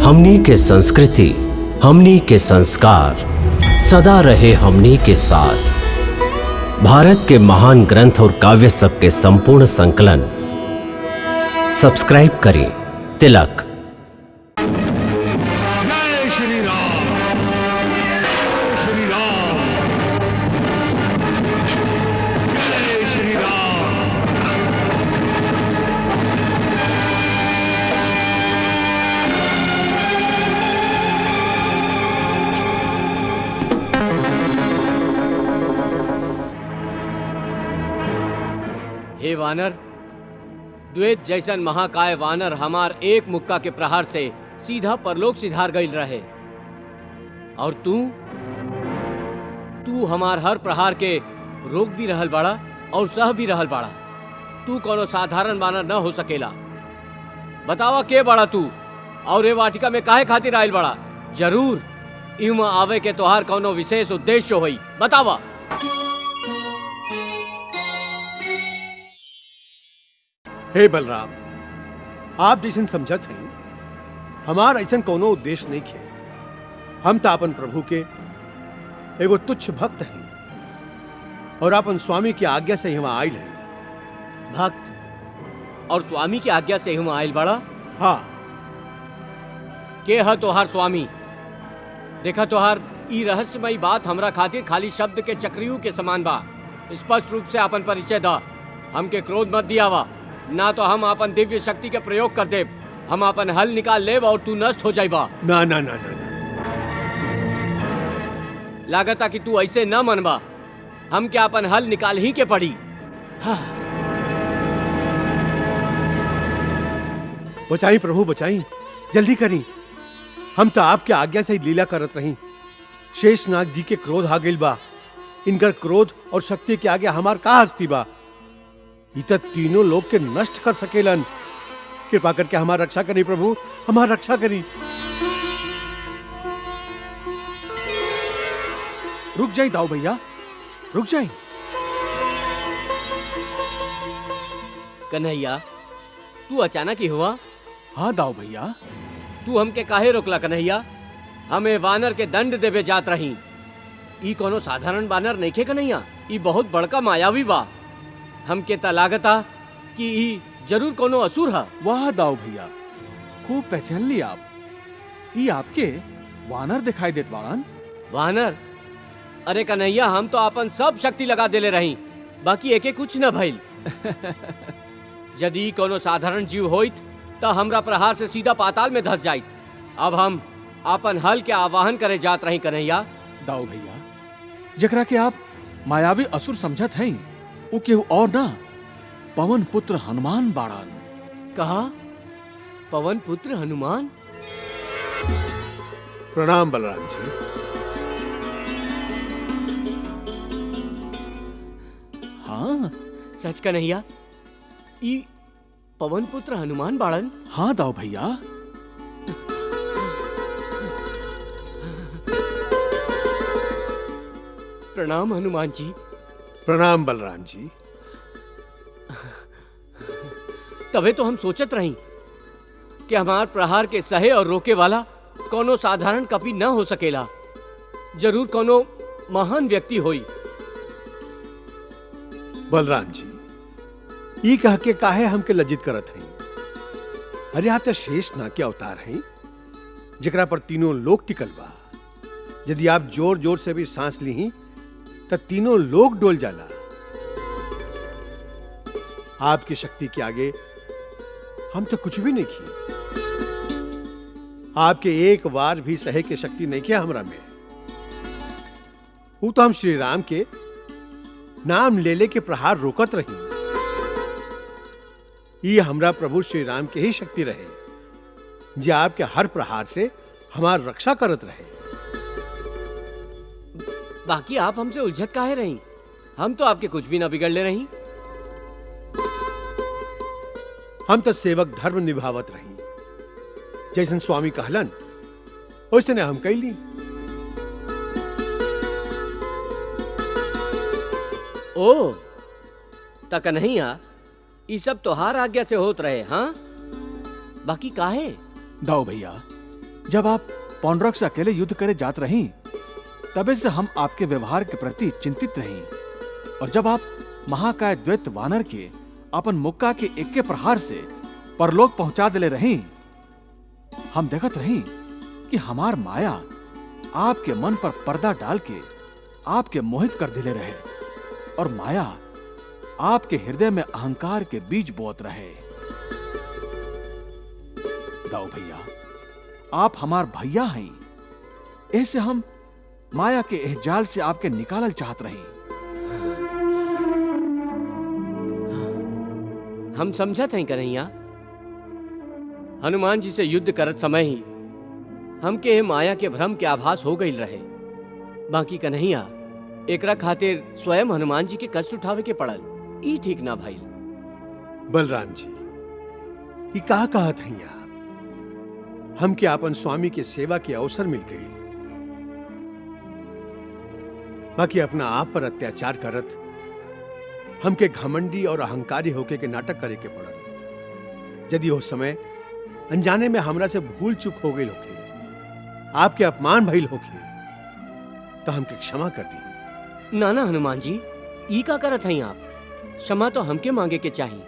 हमनी के संस्कृति, हमनी के संस्कार सदा रहे हमनी के साथ। भारत के महान ग्रंथ और काव्य सब के संपूर्ण संकलन सब्सक्राइब करें तिलक। जय श्री राम, श्री राम, जय श्री राम। हे वानर, द्वैत जैसन महाकाय वानर हमार एक मुक्का के प्रहार से सीधा परलोक सिधार गईल रहे, और तू हमार हर प्रहार के रोक भी रहल बाड़ा और सह भी रहल बाड़ा। तू कोनो साधारण वानर न हो सकेला। बतावा के बाड़ा तू, और ये वाटिका में काहे खातिर आयल बाड़ा? जरूर इमा आवे के तोहार कोनो विशेष उद्देश्य होई, बतावा। हे बलराम, आप जैसन समझत हैं, हमार ऐसन कोनो उद्देश्य नहीं है। हम तो अपन प्रभु के एगो तुच्छ भक्त हैं और अपन स्वामी की आज्ञा से यहाँ आयल हैं। भक्त और स्वामी की आज्ञा से हम आयल बड़ा? हाँ। के है तोहार स्वामी? देखा तोहार ई रहस्यमयी बात हमरा खातिर खाली शब्द के चक्रियों के समान बा। स्पष्ट रूप से अपन परिचय दा। हमके क्रोध मत दियावा, ना तो हम अपन दिव्य शक्ति के प्रयोग कर देब। हम अपन हल निकाल लेब और तू नष्ट हो जाइबा। ना ना ना ना ना, लागता कि तू ऐसे न मनबा। हम क्या अपन हल निकाल ही के पड़ी। हाँ। बचाई प्रभु बचाई, जल्दी करी। हम तो आपके आज्ञा से ही लीला करत रही। शेषनाग जी के क्रोध आ गइल बा। इनकर क्रोध और शक्ति के आगे हमार का हस्ती बा। ये तो तीनों लोग के नष्ट कर सकेलन। कृपा करके हमारा रक्षा करी प्रभु, हमारा रक्षा करी। रुक जाई दाऊ भैया, रुक जाई। कन्हैया, तू अचानक ही हुआ? हाँ दाऊ भैया। तू हमके काहे रोकला कन्हैया? हमें वानर के दंड देवे जात रही। ई कोनो साधारण वानर नइखे कन्हैया, ई बहुत बड़का मायावी बा। हमके ता लागता कि ई जरूर कोनो असुर है। वाह दाऊ भैया, खूब पहचान ली आप। ये आपके वानर दिखाई देत बाड़न। वानर? अरे कन्हैया, हम तो अपन सब शक्ति लगा देले रही, बाकी एके कुछ न भइल। यदि कोनो साधारण जीव होइत त हमरा प्रहार से सीधा पाताल में धस जाइत। अब हम अपन हल के आवाहन करे जात रही कन्हैया। दाऊ भैया, जकरा के आप मायावी असुर समझत हैं, वो केहू और ना, पवन पुत्र हनुमान बाड़न। कहा? पवन पुत्र हनुमान? प्रणाम बलराम जी। हाँ। सच कन्हैया, ई पवन पुत्र हनुमान बाड़न? हाँ दाऊ भैया। प्रणाम हनुमान जी। प्रणाम बलराम जी। तबे तो हम सोचत रही कि हमार प्रहार के सहे और रोके वाला कोनो साधारण कपि न हो सकेला। जरूर कोनो महान व्यक्ति होई। बलराम जी, ये कह के काहे हमके लज्जित करत हैं? अरे आप तो शेषनाग के अवतार हैं, जेकरा पर तीनों लोक टिकल बा। यदि आप जोर जोर से भी सांस ली तो तीनों लोक डोल जाला। आपकी शक्ति के आगे हम तो कुछ भी नहीं किए। आपके एक बार भी सहे के शक्ति नहीं किया हमरा में। वो तो हम श्री राम के नाम ले ले के प्रहार रोकत रही। ये हमरा प्रभु श्री राम के ही शक्ति रहे, जो आपके हर प्रहार से हमार रक्षा करत रहे। बाकी आप हमसे उलझत काहे रही? हम तो आपके कुछ भी न बिगड़ले रही। हम तो सेवक धर्म निभावत रही। जैसन स्वामी कहलन वैसे हम कैली। ओ तक नहीं आ, ये सब तोहार आज्ञा से होत रहे? हाँ, बाकी काहे? दाऊ भैया, जब आप पौंड्रक से अकेले युद्ध करे जात रही, तबे से हम आपके व्यवहार के प्रति चिंतित रही। और जब आप महाकाय द्वैत वानर के अपन मुक्का के एक के प्रहार से परलोक पहुंचा दिले रही, हम देखत रही कि हमार माया आपके मन पर पर्दा डाल के आपके मोहित कर दिले रहे, और माया आपके हृदय में अहंकार के बीज बोत रहे। दाऊ भैया, आप हमार भैया हैं, ऐसे हम माया के एह जाल से आपके निकालल चाहत रही। हम समझत हैं कन्हैया, हनुमान जी से युद्ध करत समय ही हमके माया के भ्रम के आभास हो गई रहे। बाकी कन्हैया, एकरा खातिर स्वयं हनुमान जी के कष्ट उठावे के पड़ल, ई ठीक ना भाई। बलराम जी, ये कहा कहत हैं आप? हमके अपन स्वामी के सेवा के अवसर मिल गई, बाकी अपना आप पर अत्याचार करत हमके घमंडी और अहंकारी होके के नाटक करे के पड़ल। यदि उस समय अनजाने में हमरा से भूल चूक हो गई होके, आपके अपमान भइल होके, तो हमके क्षमा कर दी। नाना हनुमान जी, ई का करत हैं आप? क्षमा तो हमके मांगे के चाहिए।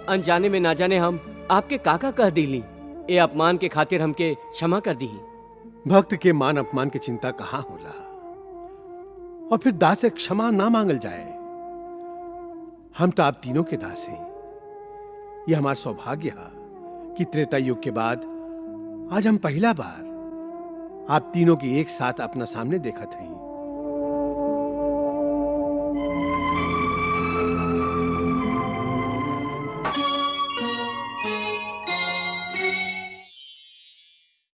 अनजाने में ना जाने हम आपके काका कह दिली, ए अपमान के खातिर हमके क्षमा कर दी। भक्त के मान अपमान की चिंता कहां होला, और फिर दास से क्षमा ना मांगल जाए। हम तो आप तीनों के दास हैं। ये हमारा सौभाग्य है कि त्रेता युग के बाद आज हम पहला बार आप तीनों की एक साथ अपना सामने देखत हैं।